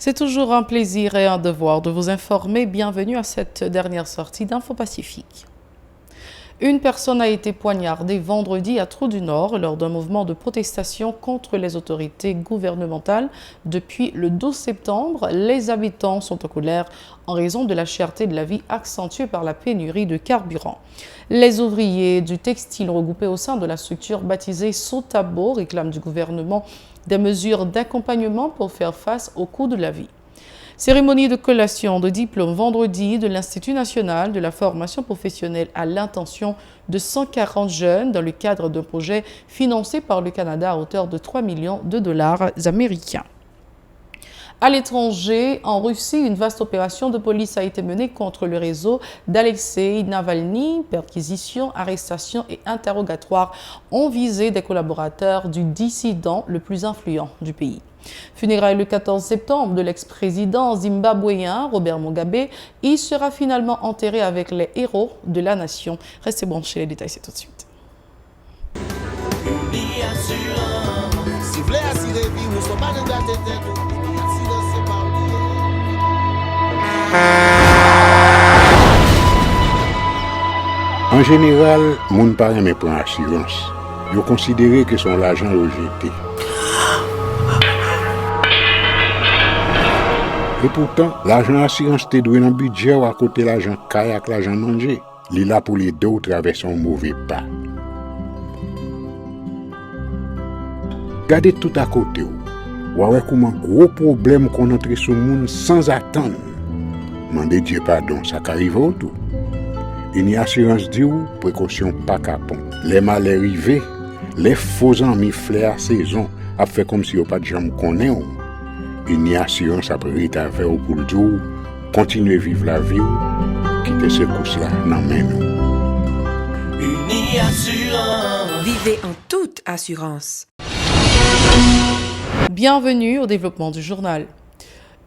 C'est toujours un plaisir et un devoir de vous informer. Bienvenue à cette dernière sortie d'Info Pacifique. Une personne a été poignardée vendredi à Trou-du-Nord lors d'un mouvement de protestation contre les autorités gouvernementales. Depuis le 12 septembre, les habitants sont en colère en raison de la cherté de la vie accentuée par la pénurie de carburant. Les ouvriers du textile regroupés au sein de la structure baptisée Sotabo réclament du gouvernement des mesures d'accompagnement pour faire face au coût de la vie. Cérémonie de collation de diplôme vendredi de l'Institut national de la formation professionnelle à l'intention de 140 jeunes dans le cadre d'un projet financé par le Canada à hauteur de 3 millions de dollars américains. À l'étranger, en Russie, une vaste opération de police a été menée contre le réseau d'Alexei Navalny. Perquisitions, arrestations et interrogatoires ont visé des collaborateurs du dissident le plus influent du pays. Funérailles le 14 septembre de l'ex-président zimbabwéen Robert Mugabe, il sera finalement enterré avec les héros de la nation. Restez branchés, les détails c'est tout de suite. En général, moun pa reme pran assurance. Yo considéré que son l'argent rejeté. Et pourtant, l'argent assurance te doué dans budget ou à côté l'argent caille avec l'argent mangé. Li là pour les deux traverser un mauvais pas. Gardez tout à côté ou ouais comment gros problème qu'on entre sur monde sans attendre. Mandez Dieu pardon, ça qu'arrive au tout. Une assurance dit ou précaution pas capon. Les malheurs arrivés, les faux amis flair saison a fait comme si on pas de jambe connaît ou. Une assurance après ta faire au pour le jour, continuer vivre la vie ou quitter ce course là dans main nous. Une assurance. Vivez en toute assurance. Bienvenue au développement du journal.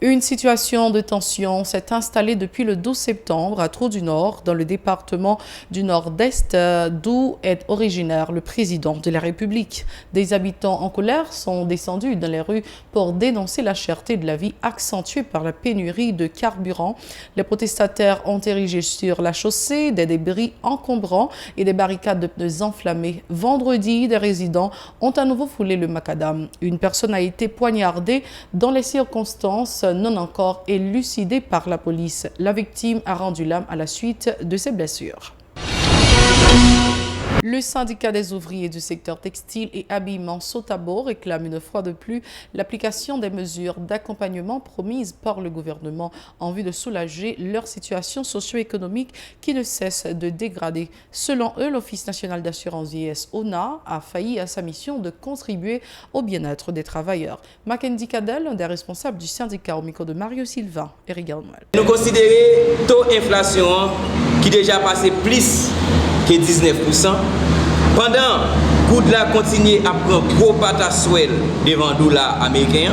Une situation de tension s'est installée depuis le 12 septembre à Trou-du-Nord, dans le département du Nord-Est, d'où est originaire le président de la République. Des habitants en colère sont descendus dans les rues pour dénoncer la cherté de la vie accentuée par la pénurie de carburant. Les protestataires ont érigé sur la chaussée des débris encombrants et des barricades de pneus enflammés. Vendredi, des résidents ont à nouveau foulé le macadam. Une personne a été poignardée dans les circonstances non encore élucidée par la police. La victime a rendu l'âme à la suite de ses blessures. Le syndicat des ouvriers du secteur textile et habillement Sotabo réclame une fois de plus l'application des mesures d'accompagnement promises par le gouvernement en vue de soulager leur situation socio-économique qui ne cesse de dégrader. Selon eux, l'Office national d'assurance vieillesse ONA a failli à sa mission de contribuer au bien-être des travailleurs. Mackenzie Cadel, un des responsables du syndicat au micro de Mario Silva, Eric Galmel. Nous considérons le taux d'inflation qui déjà passé plus que 19%. Pendant que la continue à prendre gros patasouel devant le dollar américain,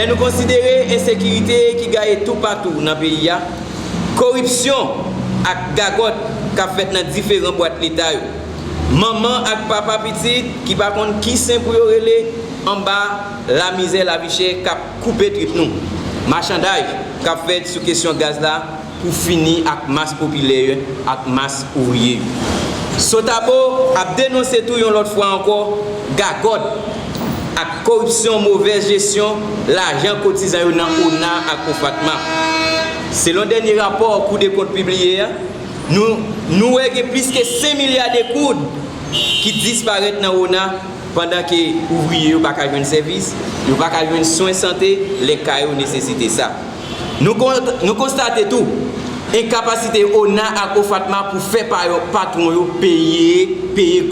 nous considérons l'insécurité qui gagne tout partout dans le pays, corruption et gagotte qu'a fait dans différentes boîtes l'État. Maman et papa petit qui par contre qui simple pour relais en bas la misère la vie chère qu'a coupé tout nous. Marchandage qu'a fait sur question gaz là pour finir avec masse populaire avec masse ouvrière. Sotabo a dénoncé tout une autre fois encore gagotte à corruption, mauvaise gestion, l'argent cotisant dans ONA à Kofatma. Selon le dernier rapport Cour des comptes publié, nous avons plus que 5 milliards de coudes qui disparaissent dans ONA pendant que les ouvriers n'ont pas de service, n'ont pas de soins de santé, les cas nécessitent ça. Nous constatons tout. Incapacité ONA à Kofatma pour faire patron payer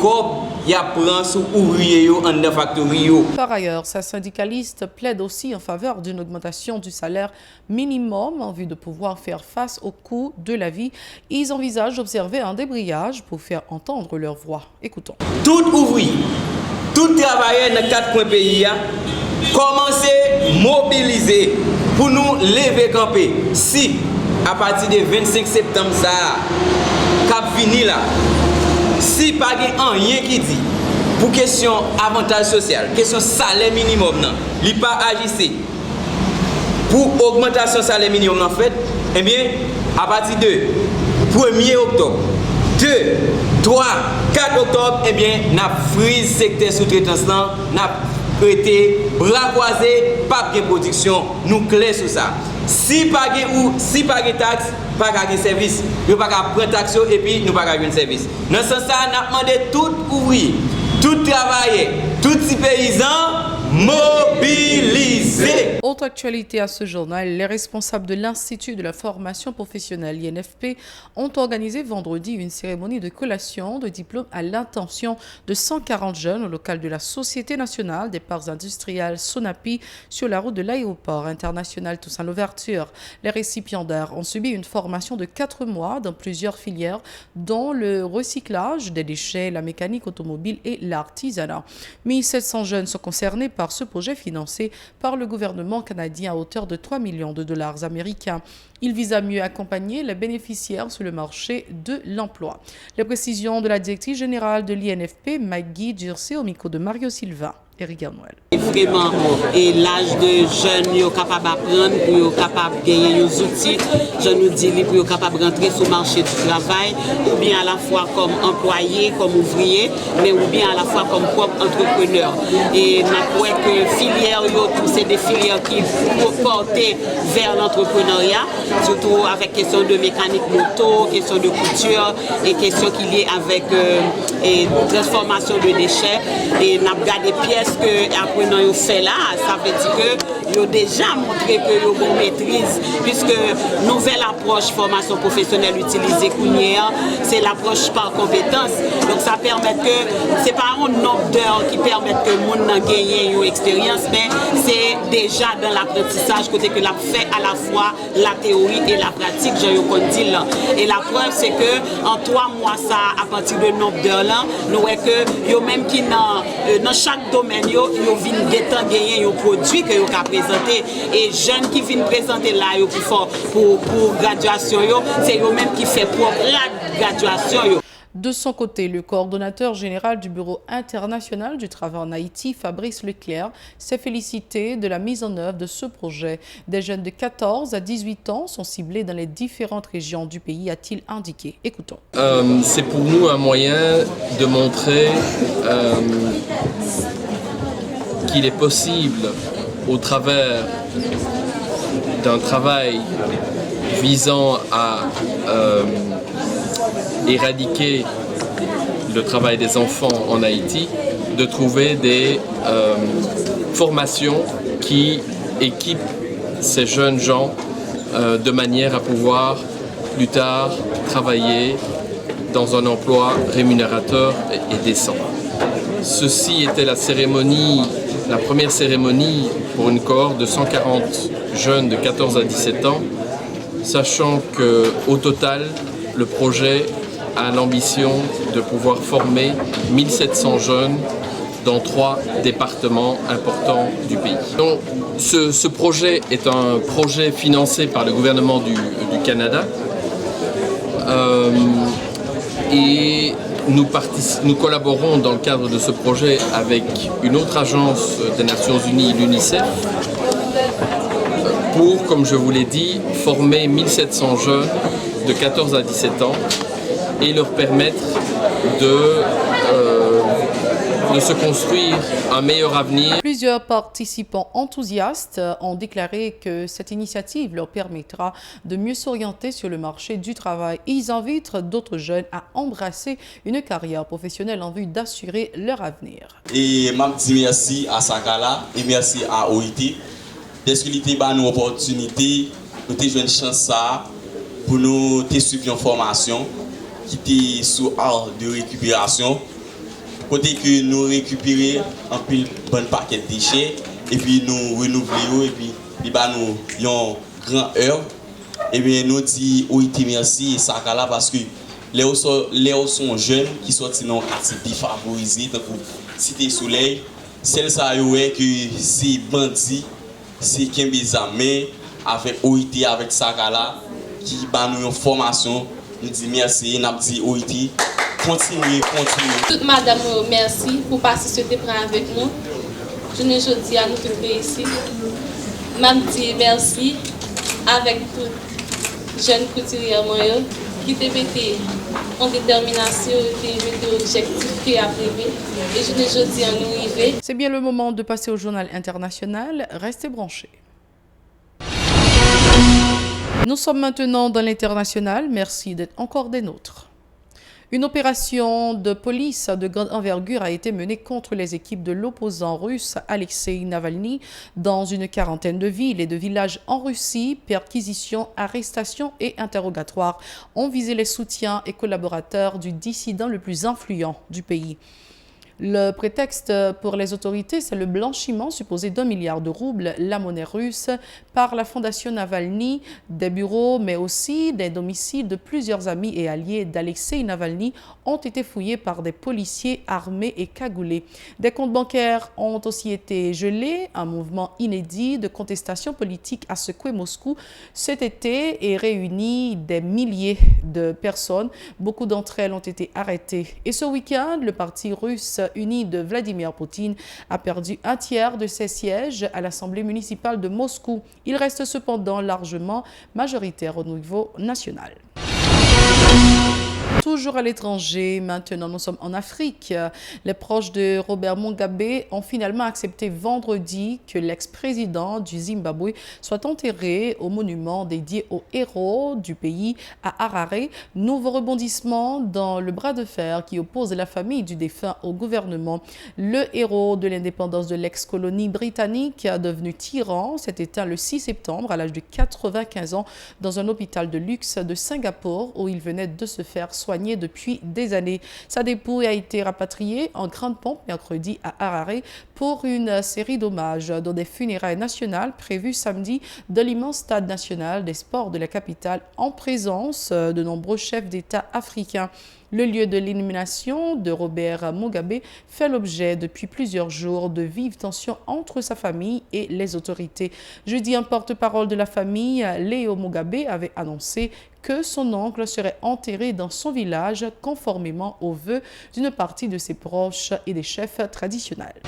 comme il prend sous ouvrier en dans factory. Par ailleurs, ces syndicalistes plaident aussi en faveur d'une augmentation du salaire minimum en vue de pouvoir faire face au coût de la vie. Ils envisagent d'observer un débrayage pour faire entendre leur voix. Écoutons. Tout ouvrier, tout travailleur dans 4 coins pays commencez à mobiliser pour nous lever camper. Si à partir du 25 septembre, ça cap fini là. Si pas rien qui dit pour question avantage social, question salaire minimum, il pas agissé. pour augmentation salaire minimum en fait, eh bien, à partir de 1er octobre, 2, 3, 4 octobre, eh bien, n'a frise secteur sous-traitance là, n'a prêté bras croisés, pas de production, nous clair sur ça. Si pas de taxe, pas de service, nous pas prendre taxe et puis nous pas de service. Dans ce sens ça, n'a demandé tout ouvrier, tout travailleur, tout petit paysan mobilisé. Autre actualité à ce journal, les responsables de l'Institut de la formation professionnelle INFP ont organisé vendredi une cérémonie de collation de diplôme à l'intention de 140 jeunes au local de la Société nationale des parts industrielles Sonapi sur la route de l'aéroport international Toussaint Louverture. Les récipiendaires ont subi une formation de 4 mois dans plusieurs filières dont le recyclage des déchets, la mécanique automobile et l'artisanat. 1700 jeunes sont concernés par ce projet financé par le gouvernement canadien à hauteur de 3 millions de dollars américains. Il vise à mieux accompagner les bénéficiaires sur le marché de l'emploi. Les précisions de la directrice générale de l'INFP, Maggie Gircé, au micro de Mario Silva. Eric Arnoël. Vraiment, et l'âge de jeunes, ils sont capables d'apprendre, ils sont capables de gagner des outils, je nous dis, ils sont capables de rentrer sur le marché du travail, ou bien à la fois comme employés, comme ouvriers, mais ou bien à la fois comme propre entrepreneur. Et nous croyons que filières, c'est des filières qui portent vers l'entrepreneuriat, surtout avec question de mécanique moto, question de couture et question qui liées avec transformation de déchets. Et nous avons gardé pièces que après nous fait là, ça veut dire que nous déjà montré que nous avons maîtrise, puisque nouvelle approche formation professionnelle utilisée c'est l'approche par compétence. Donc ça permet que c'est pas un nombre d'heures qui permet que le monde gagne une expérience, mais c'est déjà dans l'apprentissage côté que l'a fait à la fois la théorie et la pratique, je dit là. Et la preuve c'est que en 3 mois ça, à partir de nombre d'heures là, nous voyons que yo même qui dans chaque domaine yo viennent gagner un produit que yo ka présenter, et jeunes qui viennent présenter là yo pour graduation c'est eux même qui fait pour la graduation. De son côté, le coordonnateur général du Bureau international du travail en Haïti, Fabrice Leclerc, s'est félicité de la mise en œuvre de ce projet. Des jeunes de 14 à 18 ans sont ciblés dans les différentes régions du pays, a-t-il indiqué. Écoutons. C'est pour nous un moyen de montrer qu'il est possible, au travers d'un travail visant à éradiquer le travail des enfants en Haïti, de trouver des formations qui équipent ces jeunes gens de manière à pouvoir plus tard travailler dans un emploi rémunérateur et décent. Ceci était la première cérémonie pour une cohorte de 140 jeunes de 14 à 17 ans, sachant qu'au total, le projet a l'ambition de pouvoir former 1700 jeunes dans 3 départements importants du pays. Donc, ce projet est un projet financé par le gouvernement du Canada et nous collaborons dans le cadre de ce projet avec une autre agence des Nations Unies, l'UNICEF, pour, comme je vous l'ai dit, former 1700 jeunes de 14 à 17 ans et leur permettre de se construire un meilleur avenir. Plusieurs participants enthousiastes ont déclaré que cette initiative leur permettra de mieux s'orienter sur le marché du travail. Ils invitent d'autres jeunes à embrasser une carrière professionnelle en vue d'assurer leur avenir. Et je dis merci à Sakala et merci à OIT. Parce qu'il était une opportunité, nous avons une chance pour nous suivre une formation qui était sous art de récupération. Côté que nous récupérons un bon paquet de déchets et puis nous renouvelons et puis nous avons une grande œuvre. Et bien nous disons OIT merci et Sakala parce que les sont jeunes qui sont dans un quartier défavorisé, donc Cité Soleil, celle ça que c'est bandit, c'est Kembezame avec OIT avec Sakala qui nous une formation. Nous disons merci, nous disons OIT. Continuez. Toute madame, merci pour participer avec nous. Je ne dis à nous tous ici. m'a dit merci avec toute jeune couturière qui te mettait en détermination, qui te mettait objectif qui a prévu. Et je ne dis à nous arriver. C'est bien le moment de passer au journal international. Restez branchés. Nous sommes maintenant dans l'international. Merci d'être encore des nôtres. Une opération de police de grande envergure a été menée contre les équipes de l'opposant russe Alexei Navalny dans une quarantaine de villes et de villages en Russie. Perquisitions, arrestations et interrogatoires ont visé les soutiens et collaborateurs du dissident le plus influent du pays. Le prétexte pour les autorités, c'est le blanchiment supposé d'1 milliard de roubles, la monnaie russe, par la fondation Navalny. Des bureaux, mais aussi des domiciles de plusieurs amis et alliés d'Alexei Navalny ont été fouillés par des policiers armés et cagoulés. Des comptes bancaires ont aussi été gelés. Un mouvement inédit de contestation politique a secoué Moscou cet été et réuni des milliers de personnes. Beaucoup d'entre elles ont été arrêtées. Et ce week-end, le parti russe uni de Vladimir Poutine a perdu un tiers de ses sièges à l'Assemblée municipale de Moscou. Il reste cependant largement majoritaire au niveau national. Toujours à l'étranger, maintenant nous sommes en Afrique. Les proches de Robert Mugabe ont finalement accepté vendredi que l'ex-président du Zimbabwe soit enterré au monument dédié aux héros du pays à Harare. Nouveau rebondissement dans le bras de fer qui oppose la famille du défunt au gouvernement. Le héros de l'indépendance de l'ex-colonie britannique, devenu tyran, s'est éteint le 6 septembre à l'âge de 95 ans dans un hôpital de luxe de Singapour où il venait de se faire soigner depuis des années. Sa dépouille a été rapatriée en grande pompe mercredi à Harare pour une série d'hommages dans des funérailles nationales prévues samedi dans l'immense stade national des sports de la capitale en présence de nombreux chefs d'État africains. Le lieu de l'inhumation de Robert Mugabe fait l'objet depuis plusieurs jours de vives tensions entre sa famille et les autorités. Jeudi, un porte-parole de la famille, Leo Mugabe, avait annoncé que son oncle serait enterré dans son village conformément aux vœux d'une partie de ses proches et des chefs traditionnels.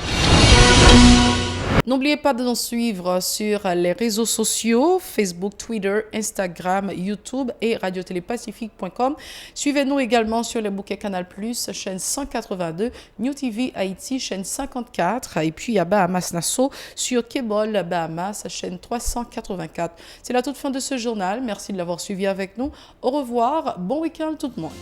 N'oubliez pas de nous suivre sur les réseaux sociaux, Facebook, Twitter, Instagram, YouTube et radiotélépacifique.com. Suivez-nous également sur les bouquets Canal+, chaîne 182, New TV Haïti, chaîne 54, et puis à Bahamas Nassau sur Kebol Bahamas, chaîne 384. C'est la toute fin de ce journal. Merci de l'avoir suivi avec nous. Au revoir. Bon week-end tout le monde.